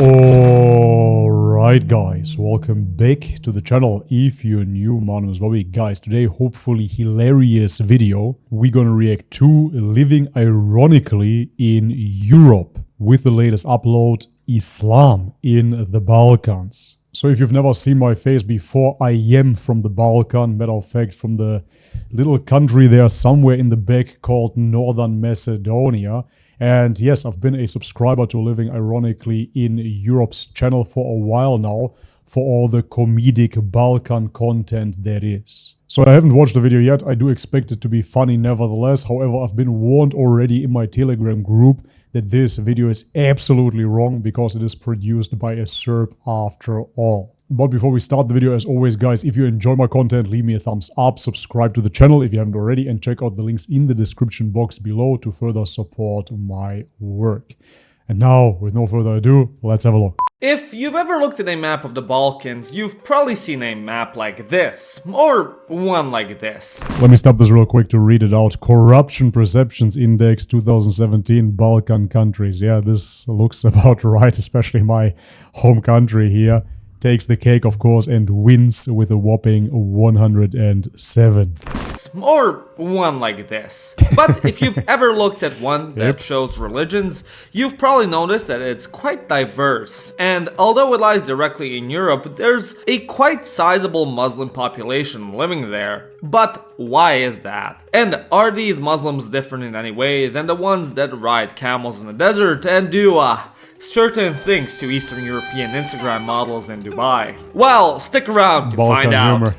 Alright guys, welcome back to the channel. If you're new, my name is Bobby. Guys, today hopefully hilarious video. We're gonna react to living ironically in Europe with the latest upload, Islam in the Balkans. So if you've never seen my face before, I am from the Balkan, matter of fact from the little country there somewhere in the back called Northern Macedonia. And yes, I've been a subscriber to Living Ironically in Europe's channel for a while now, for all the comedic Balkan content that is. So I haven't watched the video yet, I do expect it to be funny nevertheless. However, I've been warned already in my Telegram group that this video is absolutely wrong because it is produced by a Serb after all. But before we start the video, as always guys, if you enjoy my content, leave me a thumbs up, subscribe to the channel if you haven't already, and check out the links in the description box below to further support my work. And now, with no further ado, let's have a look. If you've ever looked at a map of the Balkans, you've probably seen a map like this, or one like this. Let me stop this real quick to read it out. Corruption Perceptions Index 2017 Balkan countries. Yeah, this looks about right, especially my home country here. Takes the cake, of course, and wins with a whopping 107. Or one like this. But if you've ever looked at one that shows religions, you've probably noticed that it's quite diverse. And although it lies directly in Europe, there's a quite sizable Muslim population living there. But why is that? And are these Muslims different in any way than the ones that ride camels in the desert and do certain things to Eastern European Instagram models in Dubai? Well, stick around to find out. Humor.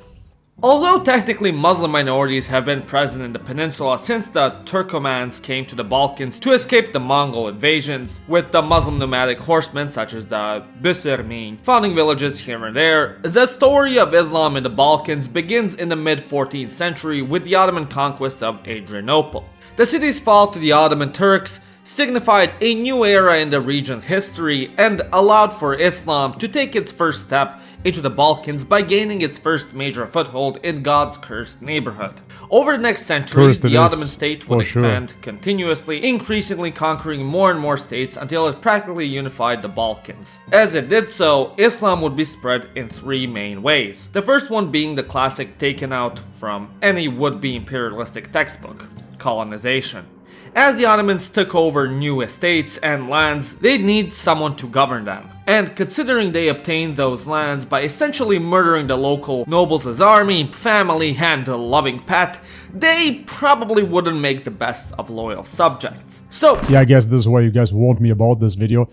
Although technically Muslim minorities have been present in the peninsula since the Turkomans came to the Balkans to escape the Mongol invasions, with the Muslim nomadic horsemen such as the Büssermin founding villages here and there, the story of Islam in the Balkans begins in the mid-14th century with the Ottoman conquest of Adrianople. The city's fall to the Ottoman Turks signified a new era in the region's history and allowed for Islam to take its first step into the Balkans by gaining its first major foothold in God's cursed neighborhood. Over the next century, the Ottoman state would expand continuously, increasingly conquering more and more states until it practically unified the Balkans. As it did so, Islam would be spread in three main ways. The first one being the classic taken out from any would-be imperialistic textbook: colonization. As the Ottomans took over new estates and lands, they'd need someone to govern them. And considering they obtained those lands by essentially murdering the local nobles' army, family, and a loving pet, they probably wouldn't make the best of loyal subjects. So yeah, I guess this is why you guys warned me about this video.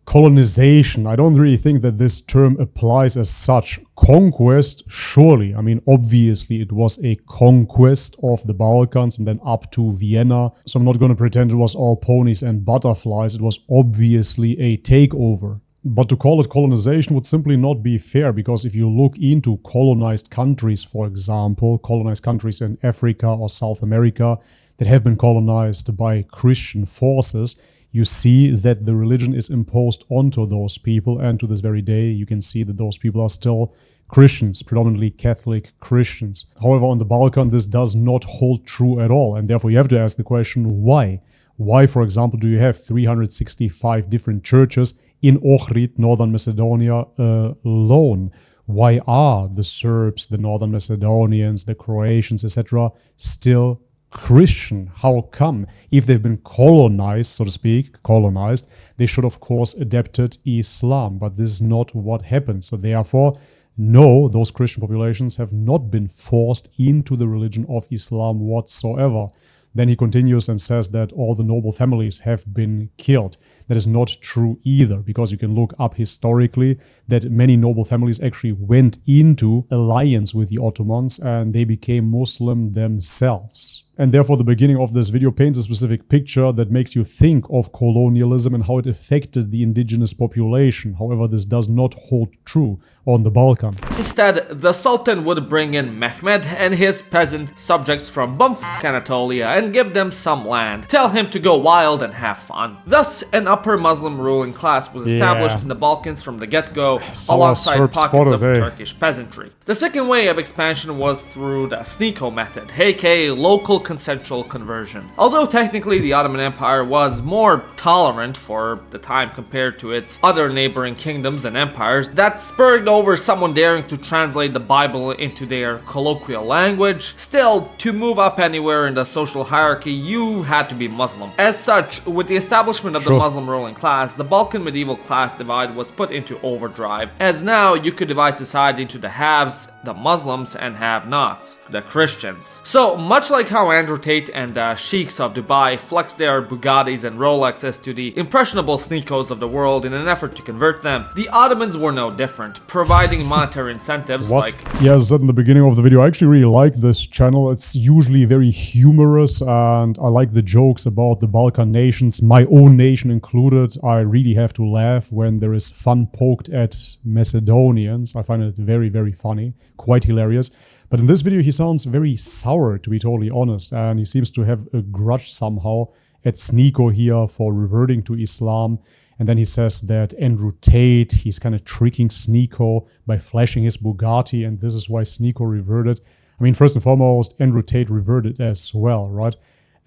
Colonization. I don't really think that this term applies as such. Conquest, surely. I mean, obviously it was a conquest of the Balkans and then up to Vienna. So I'm not going to pretend it was all ponies and butterflies. It was obviously a takeover. But to call it colonization would simply not be fair, because if you look into colonized countries, for example, colonized countries in Africa or South America that have been colonized by Christian forces, you see that the religion is imposed onto those people, and to this very day you can see that those people are still Christians, predominantly Catholic Christians. However, on the Balkan this does not hold true at all, and therefore you have to ask the question, why? Why, for example, do you have 365 different churches in Ohrid, Northern Macedonia alone? Why are the Serbs, the Northern Macedonians, the Croatians, etc. still Christian? How come? If they've been colonized, so to speak, they should of course adapted Islam, but this is not what happened. So therefore, no, those Christian populations have not been forced into the religion of Islam whatsoever. Then he continues and says that all the noble families have been killed. That is not true either, because you can look up historically that many noble families actually went into alliance with the Ottomans and they became Muslim themselves. And therefore the beginning of this video paints a specific picture that makes you think of colonialism and how it affected the indigenous population. However, this does not hold true on the Balkan. Instead, the Sultan would bring in Mehmed and his peasant subjects from bumfuck Anatolia then give them some land, tell him to go wild and have fun. Thus, an upper Muslim ruling class was established in the Balkans from the get-go, alongside pockets of Turkish peasantry. The second way of expansion was through the Sneako method, aka local consensual conversion. Although technically the Ottoman Empire was more tolerant for the time compared to its other neighboring kingdoms and empires, that spurred over someone daring to translate the Bible into their colloquial language. Still, to move up anywhere in the social hierarchy, you had to be Muslim. As such, with the establishment of the Muslim ruling class, the Balkan medieval class divide was put into overdrive, as now you could divide society into the haves, the Muslims, and have-nots, the Christians. So, much like how Andrew Tate and the sheiks of Dubai flexed their Bugattis and Rolexes to the impressionable Sneakos of the world in an effort to convert them, the Ottomans were no different, providing monetary incentives like... Yeah, as I said in the beginning of the video, I actually really like this channel. It's usually very humorous, and I like the jokes about the Balkan nations, my own nation included. I really have to laugh when there is fun poked at Macedonians. I find it very, very funny, quite hilarious. But in this video, he sounds very sour, to be totally honest, and he seems to have a grudge somehow at Sneako here for reverting to Islam. And then he says that Andrew Tate, he's kind of tricking Sneako by flashing his Bugatti, and this is why Sneako reverted. I mean, first and foremost, Andrew Tate reverted as well, right?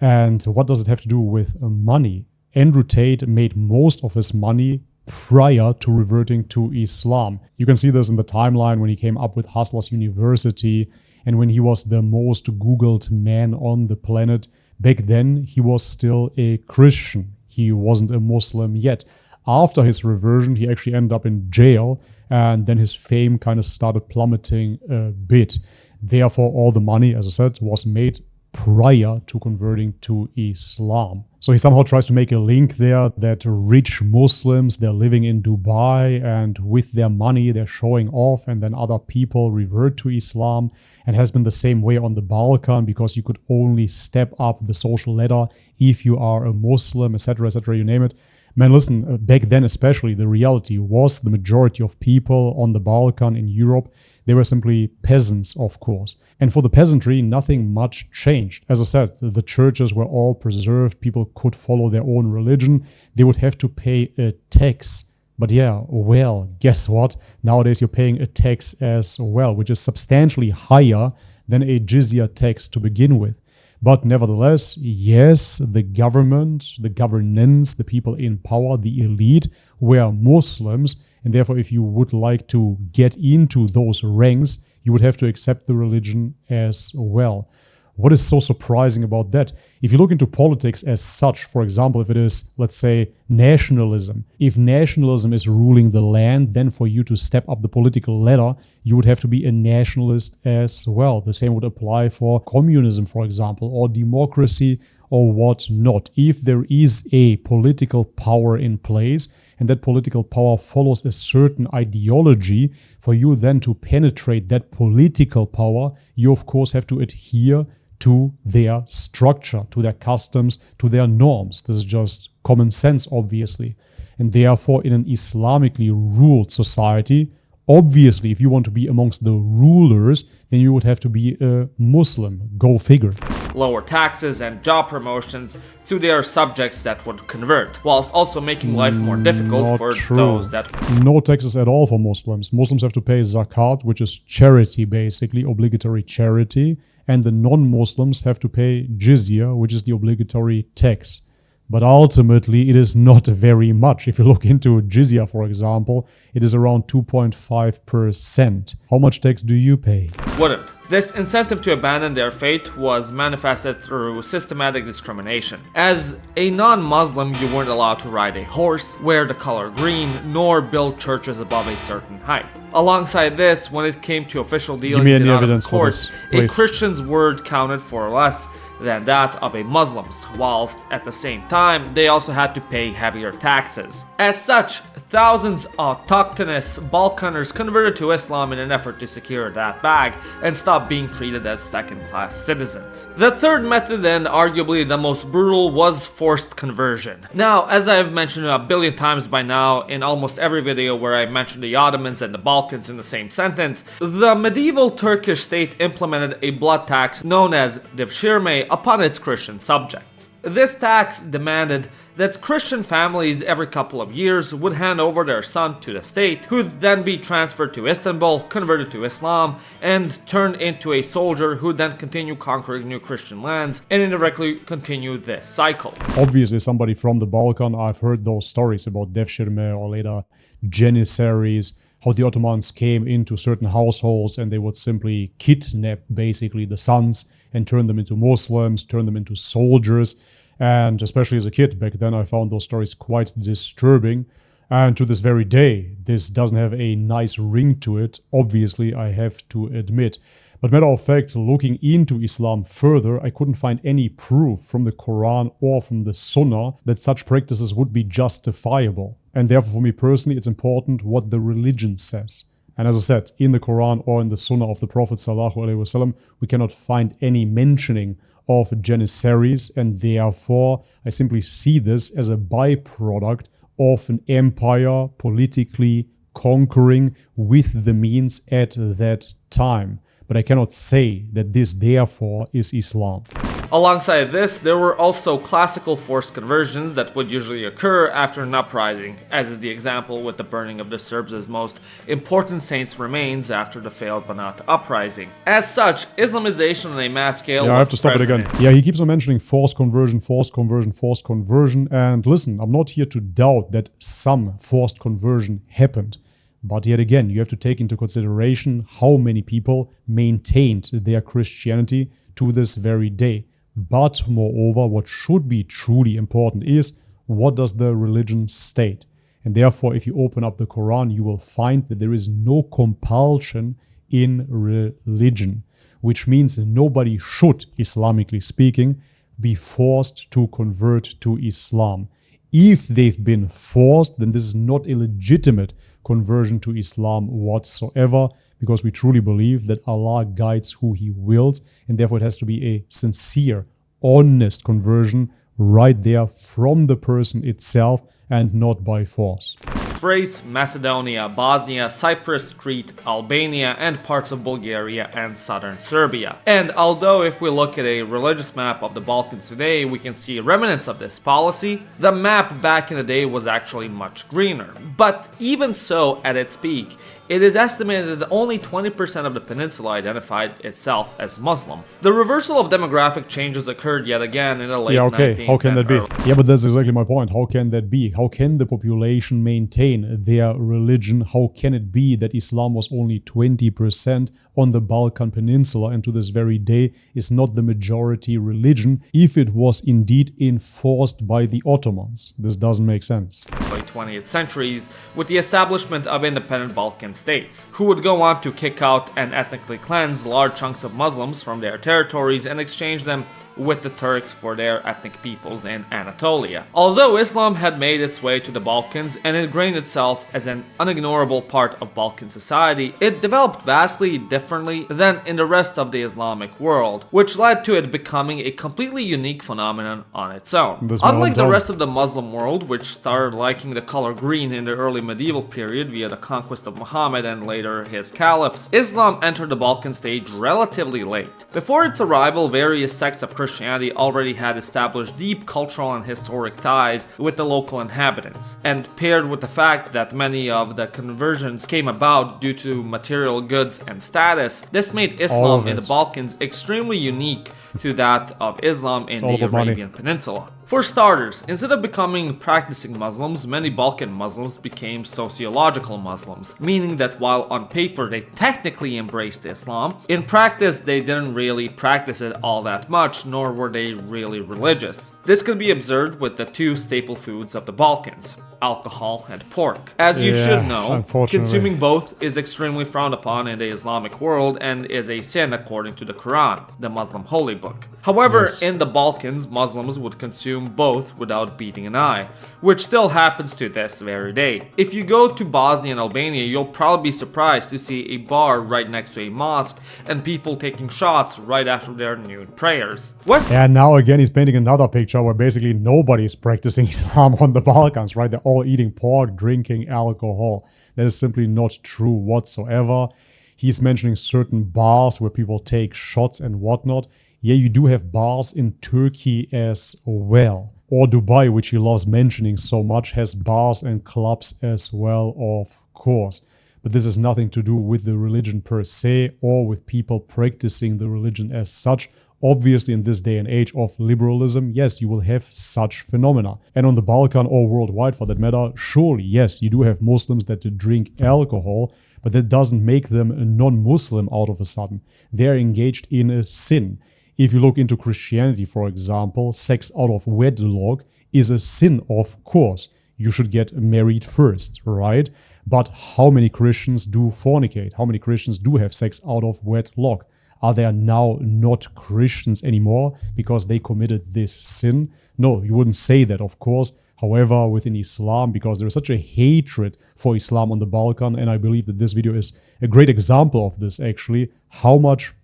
And what does it have to do with money? Andrew Tate made most of his money prior to reverting to Islam. You can see this in the timeline when he came up with Hustlers University and when he was the most Googled man on the planet. Back then, he was still a Christian. He wasn't a Muslim yet. After his reversion, he actually ended up in jail, and then his fame kind of started plummeting a bit. Therefore, all the money, as I said, was made prior to converting to Islam. So he somehow tries to make a link there that rich Muslims, they're living in Dubai and with their money they're showing off, and then other people revert to Islam, and has been the same way on the Balkan because you could only step up the social ladder if you are a Muslim, etc., you name it. Man, listen, back then especially, the reality was the majority of people on the Balkan in Europe, they were simply peasants, of course. And for the peasantry, nothing much changed. As I said, the churches were all preserved. People could follow their own religion. They would have to pay a tax. But yeah, well, guess what? Nowadays you're paying a tax as well, which is substantially higher than a jizya tax to begin with. But nevertheless, yes, the government, the governance, the people in power, the elite were Muslims. And therefore, if you would like to get into those ranks, you would have to accept the religion as well. What is so surprising about that? If you look into politics as such, for example, if it is, let's say, nationalism. If nationalism is ruling the land, then for you to step up the political ladder, you would have to be a nationalist as well. The same would apply for communism, for example, or democracy or whatnot. If there is a political power in place, and that political power follows a certain ideology, for you then to penetrate that political power, you of course have to adhere to their structure, to their customs, to their norms. This is just common sense, obviously. And therefore, in an Islamically ruled society, obviously, if you want to be amongst the rulers, then you would have to be a Muslim. Go figure. Lower taxes and job promotions to their subjects that would convert, whilst also making life more difficult for those that... No taxes at all for Muslims. Muslims have to pay zakat, which is charity, basically, obligatory charity. And the non-Muslims have to pay jizya, which is the obligatory tax. But ultimately, it is not very much. If you look into jizya, for example, it is around 2.5%. How much tax do you pay? Wouldn't. This incentive to abandon their faith was manifested through systematic discrimination. As a non-Muslim, you weren't allowed to ride a horse, wear the color green, nor build churches above a certain height. Alongside this, when it came to official dealings in Ottoman court, a Christian's word counted for less than that of a Muslim's, whilst at the same time they also had to pay heavier taxes. As such, thousands of autochthonous Balkaners converted to Islam in an effort to secure that bag and stop being treated as second-class citizens. The third method, and arguably the most brutal, was forced conversion. Now, as I've mentioned a billion times by now in almost every video where I mentioned the Ottomans and the Balkans in the same sentence, the medieval Turkish state implemented a blood tax known as devshirme upon its Christian subjects. This tax demanded that Christian families every couple of years would hand over their son to the state, who would then be transferred to Istanbul, converted to Islam, and turned into a soldier who would then continue conquering new Christian lands and indirectly continue this cycle. Obviously, somebody from the Balkan, I've heard those stories about devshirme or later janissaries, how the Ottomans came into certain households and they would simply kidnap basically the sons and turn them into Muslims, turn them into soldiers. And especially as a kid back then, I found those stories quite disturbing. And to this very day, this doesn't have a nice ring to it, obviously, I have to admit. But matter of fact, looking into Islam further, I couldn't find any proof from the Quran or from the Sunnah that such practices would be justifiable. And therefore, for me personally, it's important what the religion says. And as I said, in the Quran or in the Sunnah of the Prophet ﷺ, we cannot find any mentioning of janissaries, and therefore I simply see this as a byproduct of an empire politically conquering with the means at that time. But I cannot say that this therefore is Islam. Alongside this, there were also classical forced conversions that would usually occur after an uprising, as is the example with the burning of the Serbs' most important saints' remains after the failed Banat uprising. As such, Islamization on a mass scale was I have to stop it again. Yeah, he keeps on mentioning forced conversion, forced conversion, forced conversion. And listen, I'm not here to doubt that some forced conversion happened. But yet again, you have to take into consideration how many people maintained their Christianity to this very day. But moreover, what should be truly important is, what does the religion state? And therefore, if you open up the Quran, you will find that there is no compulsion in religion, which means nobody should, Islamically speaking, be forced to convert to Islam. If they've been forced, then this is not a legitimate conversion to Islam whatsoever, because we truly believe that Allah guides who He wills, and therefore it has to be a sincere, honest conversion right there from the person itself and not by force. Thrace, Macedonia, Bosnia, Cyprus, Crete, Albania, and parts of Bulgaria and southern Serbia. And although if we look at a religious map of the Balkans today, we can see remnants of this policy, the map back in the day was actually much greener. But even so, at its peak, it is estimated that only 20% of the peninsula identified itself as Muslim. The reversal of demographic changes occurred yet again in the late 19th. How can that be? Yeah, but that's exactly my point. How can that be? How can the population maintain their religion? How can it be that Islam was only 20% on the Balkan Peninsula and to this very day is not the majority religion if it was indeed enforced by the Ottomans? This doesn't make sense. By 20th centuries, with the establishment of independent Balkan states, who would go on to kick out and ethnically cleanse large chunks of Muslims from their territories and exchange them with the Turks for their ethnic peoples in Anatolia. Although Islam had made its way to the Balkans and ingrained itself as an unignorable part of Balkan society, it developed vastly differently than in the rest of the Islamic world, which led to it becoming a completely unique phenomenon on its own. Unlike the rest of the Muslim world, which started liking the color green in the early medieval period via the conquest of Muhammad and later his caliphs, Islam entered the Balkan stage relatively late. Before its arrival, various sects of Christianity already had established deep cultural and historic ties with the local inhabitants, and paired with the fact that many of the conversions came about due to material goods and status, this made Islam in the Balkans extremely unique to that of Islam in the Arabian Peninsula. For starters, instead of becoming practicing Muslims, many Balkan Muslims became sociological Muslims, meaning that while on paper they technically embraced Islam, in practice they didn't really practice it all that much, nor were they really religious. This can be observed with the two staple foods of the Balkans: alcohol and pork. As you should know, consuming both is extremely frowned upon in the Islamic world and is a sin according to the Quran, the Muslim holy book. However, in the Balkans, Muslims would consume both without beating an eye, which still happens to this very day. If you go to Bosnia and Albania, you'll probably be surprised to see a bar right next to a mosque and people taking shots right after their noon prayers. And now again he's painting another picture where basically nobody is practicing Islam on the Balkans, right? They're all eating pork, drinking alcohol. That is simply not true whatsoever. He's mentioning certain bars where people take shots and whatnot. Yeah, you do have bars in Turkey as well. Or Dubai, which he loves mentioning so much, has bars and clubs as well, of course. But this has nothing to do with the religion per se or with people practicing the religion as such. Obviously, in this day and age of liberalism, yes, you will have such phenomena. And on the Balkan or worldwide for that matter, surely, yes, you do have Muslims that drink alcohol, but that doesn't make them a non-Muslim out of a sudden. They're engaged in a sin. If you look into Christianity, for example, sex out of wedlock is a sin, of course. You should get married first, right? But how many Christians do fornicate? How many Christians do have sex out of wedlock? Are they now not Christians anymore because they committed this sin? No, you wouldn't say that, of course. However, within Islam, because there is such a hatred for Islam on the Balkan, and I believe that this video is a great example of this actually, how much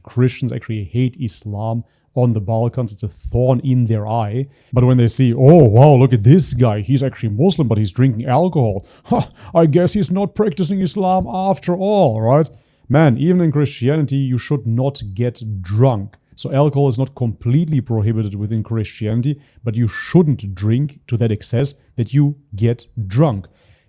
Christians actually hate Islam on the Balkans. It's a thorn in their eye. But when they see, oh wow, look at this guy, he's actually Muslim, but he's drinking alcohol. I guess he's not practicing Islam after all, right? Man, even in Christianity, you should not get drunk. So alcohol is not completely prohibited within Christianity, but you shouldn't drink to that excess that you get drunk.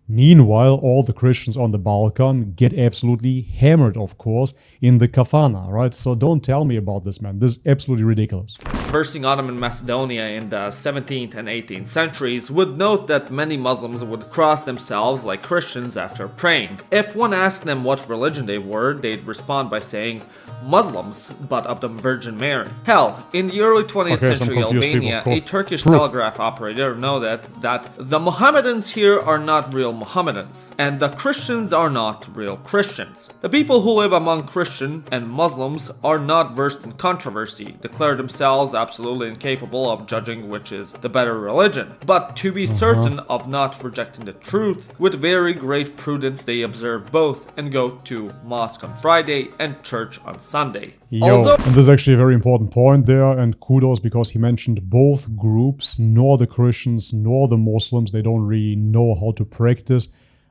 Meanwhile, all the Christians on the Balkan get absolutely hammered, of course, in the kafana, right? So don't tell me about this, man. This is absolutely ridiculous. Versing Ottoman Macedonia in the 17th and 18th centuries would note that many Muslims would cross themselves like Christians after praying. If one asked them what religion they were, they'd respond by saying, Muslims, but of the Virgin Mary. Hell, in the early 20th century Albania, a Turkish telegraph operator noted that the Mohammedans here are not real Mohammedans, and the Christians are not real Christians. The people who live among Christian and Muslims are not versed in controversy, declare themselves absolutely incapable of judging which is the better religion, but to be certain of not rejecting the truth, with very great prudence they observe both and go to mosque on Friday and church on Sunday. And this is actually a very important point there, and kudos, because he mentioned both groups, nor the Christians nor the Muslims, they don't really know how to practice.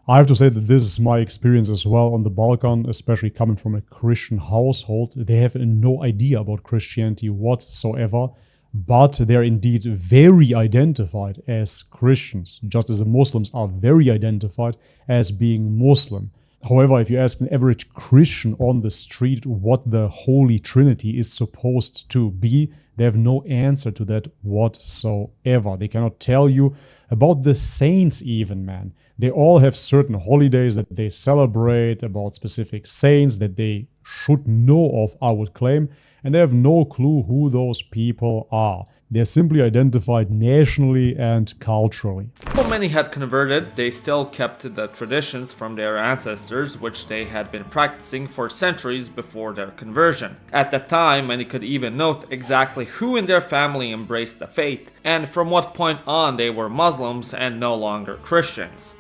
I have to say that this is my experience as well on the Balkan, especially coming from a Christian household. They have no idea about Christianity whatsoever, but they're indeed very identified as Christians, just as the Muslims are very identified as being Muslim. However, if you ask an average Christian on the street what the Holy Trinity is supposed to be, they have no answer to that whatsoever. They cannot tell you about the saints even, man. They all have certain holidays that they celebrate, about specific saints that they should know of, I would claim, and they have no clue who those people are. They're simply identified nationally and culturally. Though many had converted, they still kept the traditions from their ancestors, which they had been practicing for centuries before their conversion. At that time, many could even note exactly who in their family embraced the faith, and from what point on they were Muslims and no longer Christians.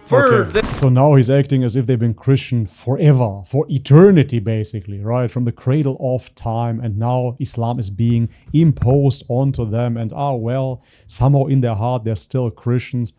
So now he's acting as if they've been Christian forever, for eternity basically, right? From the cradle of time, and now Islam is being imposed onto them, and well, somehow in their heart they're still Christians.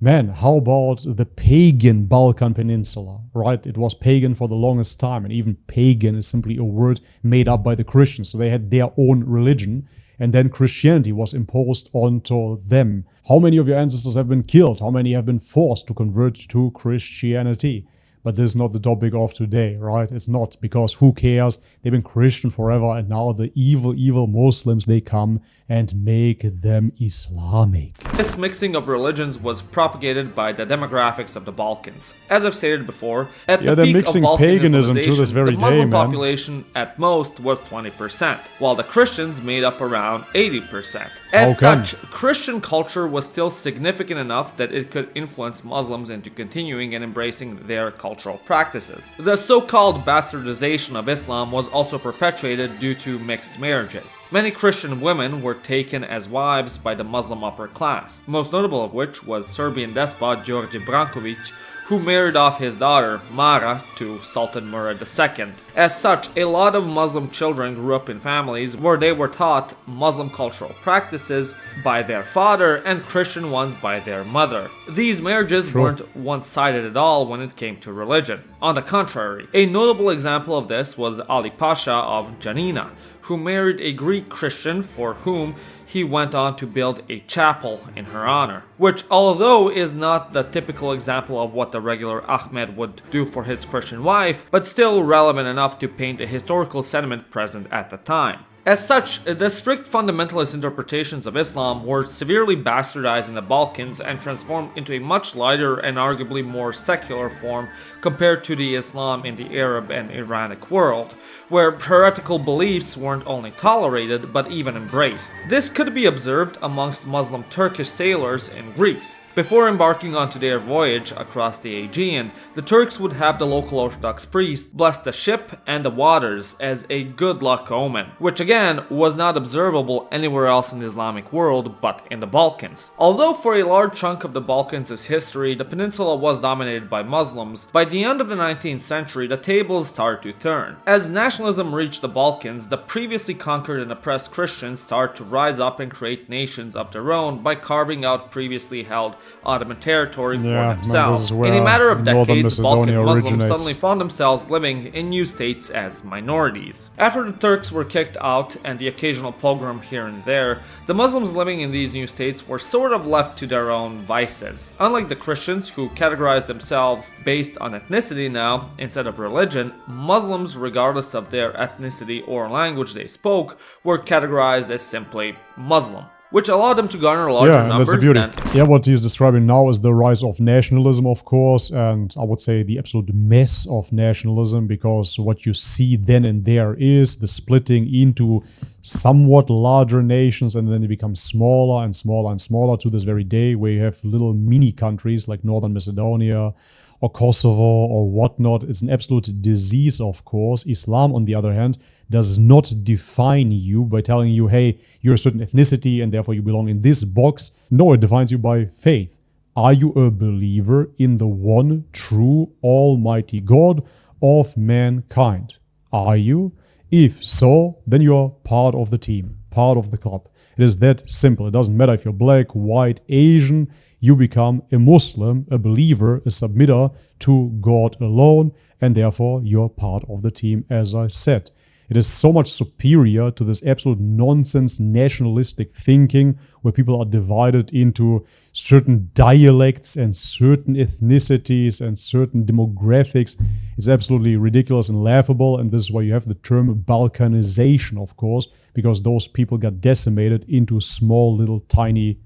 Man, how about the pagan Balkan Peninsula, right? It was pagan for the longest time, and even pagan is simply a word made up by the Christians, so they had their own religion, and then Christianity was imposed onto them. How many of your ancestors have been killed? How many have been forced to convert to Christianity? But this is not the topic of today, right? It's not, because who cares? They've been Christian forever, and now the evil Muslims, they come and make them Islamic. This mixing of religions was propagated by the demographics of the Balkans. As I've stated before, at the peak of Balkan paganism to this very the Muslim day, population at most was 20%, while the Christians made up around 80%. As such, Christian culture was still significant enough that it could influence Muslims into continuing and embracing their cultural practices. The so-called bastardization of Islam was also perpetuated due to mixed marriages. Many Christian women were taken as wives by the Muslim upper class, most notable of which was Serbian despot George Branković, who married off his daughter, Mara, to Sultan Murad II. As such, a lot of Muslim children grew up in families where they were taught Muslim cultural practices by their father and Christian ones by their mother. These marriages weren't one-sided at all when it came to religion. On the contrary, a notable example of this was Ali Pasha of Janina, who married a Greek Christian for whom he went on to build a chapel in her honor, which, although is not the typical example of what the regular Ahmed would do for his Christian wife, but still relevant enough to paint a historical sentiment present at the time. As such, the strict fundamentalist interpretations of Islam were severely bastardized in the Balkans and transformed into a much lighter and arguably more secular form compared to the Islam in the Arab and Iranic world, where heretical beliefs weren't only tolerated but even embraced. This could be observed amongst Muslim Turkish sailors in Greece. Before embarking onto their voyage across the Aegean, the Turks would have the local Orthodox priest bless the ship and the waters as a good luck omen, which again was not observable anywhere else in the Islamic world but in the Balkans. Although for a large chunk of the Balkans' history the peninsula was dominated by Muslims, by the end of the 19th century the tables started to turn. As nationalism reached the Balkans, the previously conquered and oppressed Christians started to rise up and create nations of their own by carving out previously held Ottoman territory for themselves. In a matter of decades, Balkan Muslims suddenly found themselves living in new states as minorities. After the Turks were kicked out and the occasional pogrom here and there, the Muslims living in these new states were sort of left to their own vices. Unlike the Christians, who categorized themselves based on ethnicity now instead of religion, Muslims, regardless of their ethnicity or language they spoke, were categorized as simply Muslim, which allowed them to garner larger numbers. That's the beauty. What he is describing now is the rise of nationalism, of course, and I would say the absolute mess of nationalism, because what you see then and there is the splitting into somewhat larger nations, and then they become smaller and smaller and smaller to this very day, where you have little mini countries like Northern Macedonia or Kosovo or whatnot. It's an absolute disease, of course. Islam, on the other hand, does not define you by telling you, hey, you're a certain ethnicity and therefore you belong in this box. No, it defines you by faith. Are you a believer in the one true almighty God of mankind? Are you? If so, then you're part of the team, part of the club. It is that simple. It doesn't matter if you're black, white, Asian. You become a Muslim, a believer, a submitter to God alone, and therefore you're part of the team, as I said. It is so much superior to this absolute nonsense nationalistic thinking where people are divided into certain dialects and certain ethnicities and certain demographics. It's absolutely ridiculous and laughable, and this is why you have the term Balkanization, of course, because those people got decimated into small little tiny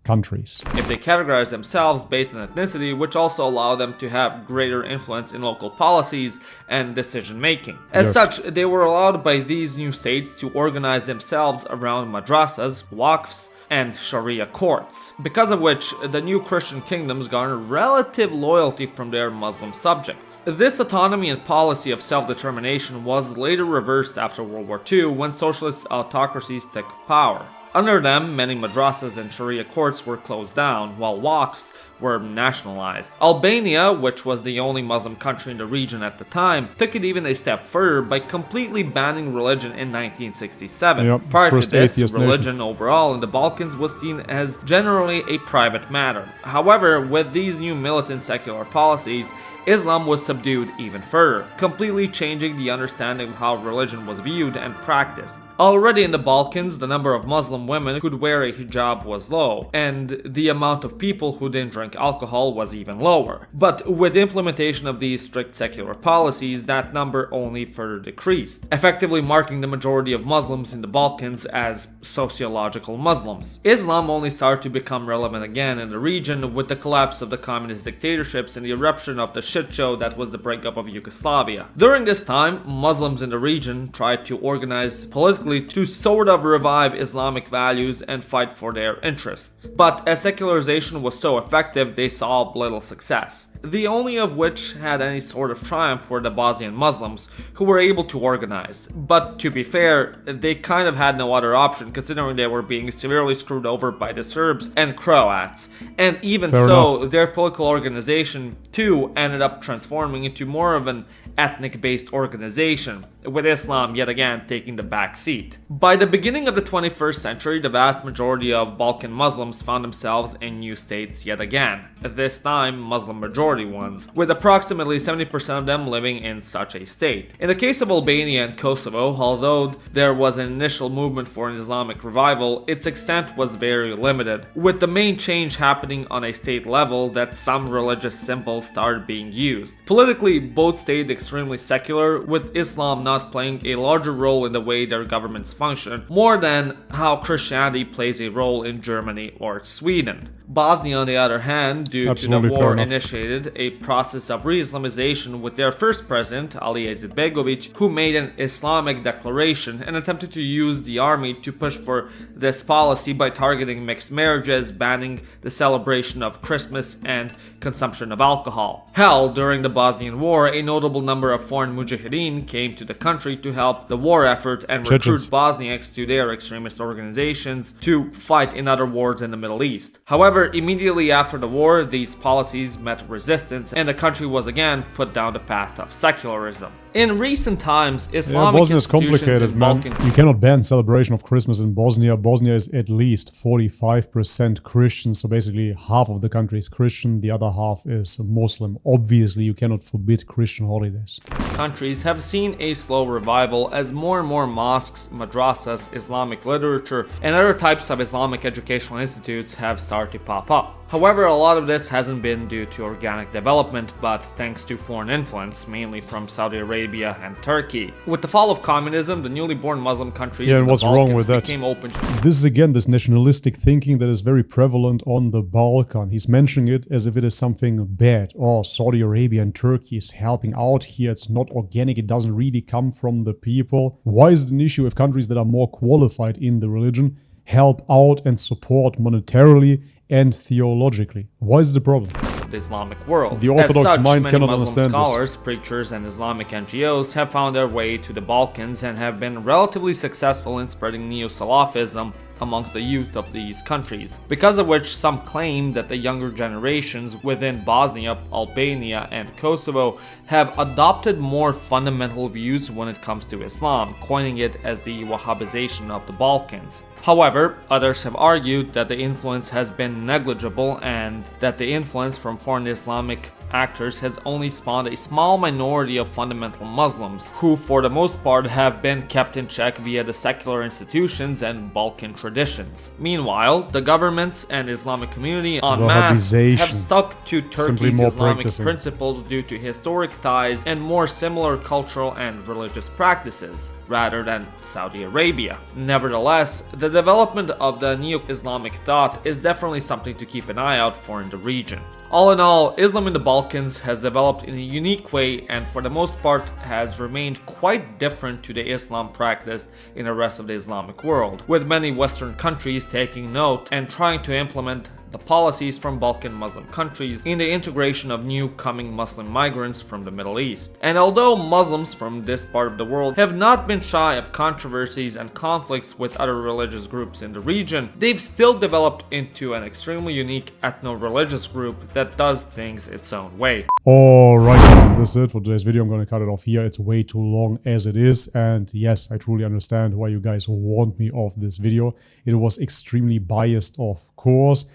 countries. If they categorize themselves based on ethnicity, which also allow them to have greater influence in local policies and decision making. As such, they were allowed by these new states to organize themselves around madrasas, waqfs, and Sharia courts, because of which the new Christian kingdoms garnered relative loyalty from their Muslim subjects. This autonomy and policy of self-determination was later reversed after World War II when socialist autocracies took power. Under them, many madrasas and Sharia courts were closed down, while waqfs were nationalized. Albania, which was the only Muslim country in the region at the time, took it even a step further by completely banning religion in 1967. Prior to this, religion overall in the Balkans was seen as generally a private matter. However, with these new militant secular policies, Islam was subdued even further, completely changing the understanding of how religion was viewed and practiced. Already in the Balkans, the number of Muslim women who'd wear a hijab was low, and the amount of people who didn't drink alcohol was even lower. But with the implementation of these strict secular policies, that number only further decreased, effectively marking the majority of Muslims in the Balkans as sociological Muslims. Islam only started to become relevant again in the region with the collapse of the communist dictatorships and the eruption of the shit show that was the breakup of Yugoslavia. During this time, Muslims in the region tried to organize politically to sort of revive Islamic values and fight for their interests. But as secularization was so effective, they saw little success. The only of which had any sort of triumph were the Bosnian Muslims, who were able to organize. But to be fair, they kind of had no other option, considering they were being severely screwed over by the Serbs and Croats. And even so, their political organization too ended up transforming into more of an ethnic-based organization, with Islam yet again taking the back seat. By the beginning of the 21st century, the vast majority of Balkan Muslims found themselves in new states yet again, this time Muslim majority ones, with approximately 70% of them living in such a state. In the case of Albania and Kosovo, although there was an initial movement for an Islamic revival, its extent was very limited, with the main change happening on a state level that some religious symbols started being used. Politically, both stayed extremely secular, with Islam not playing a larger role in the way their governments function, more than how Christianity plays a role in Germany or Sweden. Bosnia, on the other hand, due to the war, initiated a process of re-Islamization with their first president, Ali Izetbegovic, who made an Islamic declaration and attempted to use the army to push for this policy by targeting mixed marriages, banning the celebration of Christmas, and consumption of alcohol. Hell, during the Bosnian War, a notable number of foreign mujahideen came to the country to help the war effort and recruit Bosniaks to their extremist organizations to fight in other wars in the Middle East. However, immediately after the war, these policies met resistance and the country was again put down the path of secularism. In recent times, Islamic Bosnia is complicated, man. You cannot ban celebration of Christmas in Bosnia. Bosnia is at least 45% Christian, so basically half of the country is Christian, the other half is Muslim. Obviously, you cannot forbid Christian holidays. Countries have seen a slow revival as more and more mosques, madrasas, Islamic literature, and other types of Islamic educational institutes have started to pop up. However, a lot of this hasn't been due to organic development, but thanks to foreign influence, mainly from Saudi Arabia and Turkey. With the fall of communism, the newly born Muslim countries in the Balkans became open to... This is again this nationalistic thinking that is very prevalent on the Balkan. He's mentioning it as if it is something bad. Oh, Saudi Arabia and Turkey is helping out here. It's not organic. It doesn't really come from the people. Why is it an issue if countries that are more qualified in the religion help out and support monetarily and theologically? Why is it a problem? The Islamic world. The Orthodox mind cannot Muslim understand scholars, this. preachers, and Islamic NGOs have found their way to the Balkans and have been relatively successful in spreading Neo-Salafism amongst the youth of these countries, because of which some claim that the younger generations within Bosnia, Albania, and Kosovo have adopted more fundamental views when it comes to Islam, coining it as the Wahhabization of the Balkans. However, others have argued that the influence has been negligible and that the influence from foreign Islamic actors has only spawned a small minority of fundamental Muslims, who for the most part have been kept in check via the secular institutions and Balkan traditions. Meanwhile, the government and Islamic community en masse have stuck to Turkey's Islamic principles due to historic ties and more similar cultural and religious practices, rather than Saudi Arabia. Nevertheless, the development of the neo-Islamic thought is definitely something to keep an eye out for in the region. All in all, Islam in the Balkans has developed in a unique way and for the most part has remained quite different to the Islam practiced in the rest of the Islamic world, with many Western countries taking note and trying to implement the policies from Balkan Muslim countries in the integration of new coming Muslim migrants from the Middle East. And although Muslims from this part of the world have not been shy of controversies and conflicts with other religious groups in the region, they've still developed into an extremely unique ethno-religious group that does things its own way. Alright guys, this is it for today's video. I'm going to cut it off here. It's way too long as it is, and yes, I truly understand why you guys warned me of this video. It was extremely biased, of course.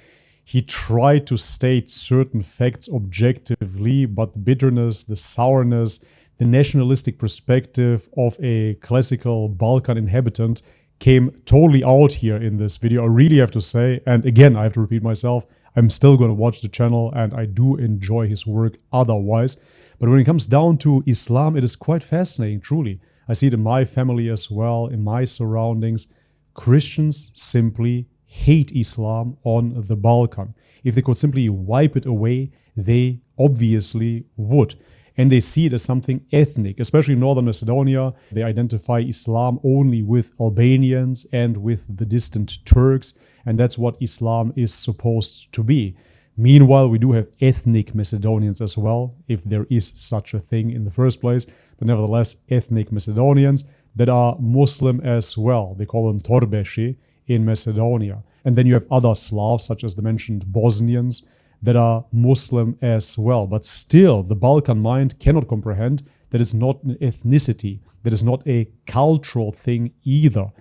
He tried to state certain facts objectively, but the bitterness, the sourness, the nationalistic perspective of a classical Balkan inhabitant came totally out here in this video, I really have to say. And again, I have to repeat myself, I'm still going to watch the channel and I do enjoy his work otherwise. But when it comes down to Islam, it is quite fascinating, truly. I see it in my family as well, in my surroundings. Christians simply hate Islam on the Balkan. If they could simply wipe it away, they obviously would. And they see it as something ethnic, especially in northern Macedonia. They identify Islam only with Albanians and with the distant Turks, and that's what Islam is supposed to be. Meanwhile, we do have ethnic Macedonians as well, if there is such a thing in the first place, but nevertheless, ethnic Macedonians that are Muslim as well. They call them Torbeshi in Macedonia. And then you have other Slavs, such as the mentioned Bosnians, that are Muslim as well. But still, the Balkan mind cannot comprehend that it's not an ethnicity, that it's not a cultural thing either.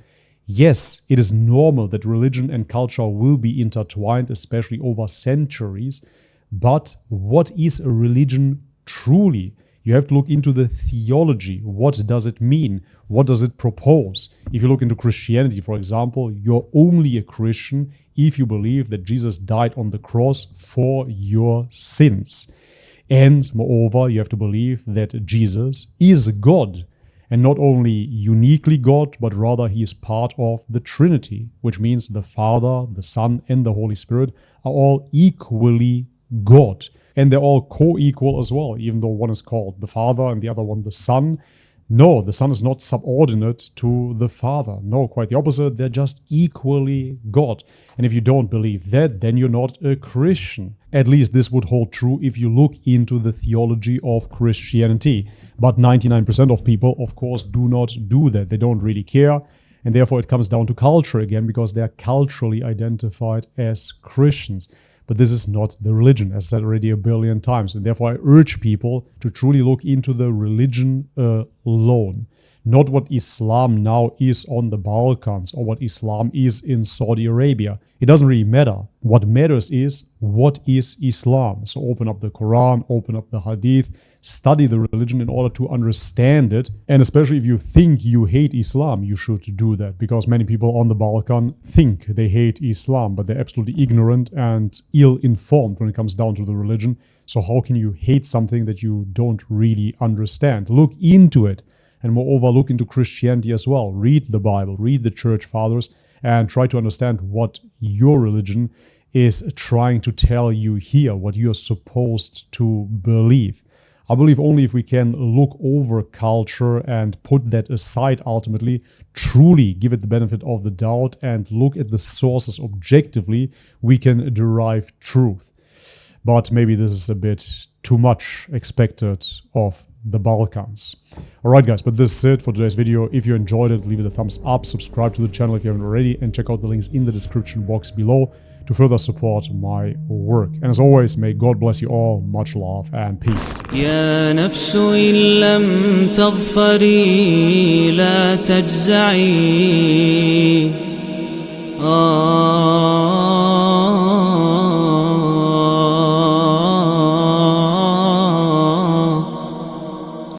Yes, it is normal that religion and culture will be intertwined, especially over centuries. But what is a religion truly? You have to look into the theology. What does it mean? What does it propose? If you look into Christianity, for example, you're only a Christian if you believe that Jesus died on the cross for your sins. And moreover, you have to believe that Jesus is God. And not only uniquely God, but rather he is part of the Trinity, which means the Father, the Son, and the Holy Spirit are all equally God. And they're all co-equal as well, even though one is called the Father and the other one the Son. No, the Son is not subordinate to the Father. No, quite the opposite. They're just equally God. And if you don't believe that, then you're not a Christian. At least this would hold true if you look into the theology of Christianity. But 99% of people, of course, do not do that. They don't really care. And therefore it comes down to culture again, because they're culturally identified as Christians. But this is not the religion, as said already a billion times. And therefore I urge people to truly look into the religion alone. Not what Islam now is on the Balkans or what Islam is in Saudi Arabia. It doesn't really matter. What matters is, what is Islam? So open up the Quran, open up the Hadith, study the religion in order to understand it. And especially if you think you hate Islam, you should do that. Because many people on the Balkan think they hate Islam, but they're absolutely ignorant and ill-informed when it comes down to the religion. So how can you hate something that you don't really understand? Look into it. And moreover, look into Christianity as well. Read the Bible, read the church fathers, and try to understand what your religion is trying to tell you here, what you're supposed to believe. I believe only if we can look over culture and put that aside ultimately, truly give it the benefit of the doubt and look at the sources objectively, we can derive truth. But maybe this is a bit too much expected of the Balkans. Alright guys, but this is it for today's video. If you enjoyed it, leave it a thumbs up, subscribe to the channel if you haven't already, and check out the links in the description box below to further support my work. And as always, may God bless you all. Much love and peace. يا نفس إن لم تظفري لا تجزعي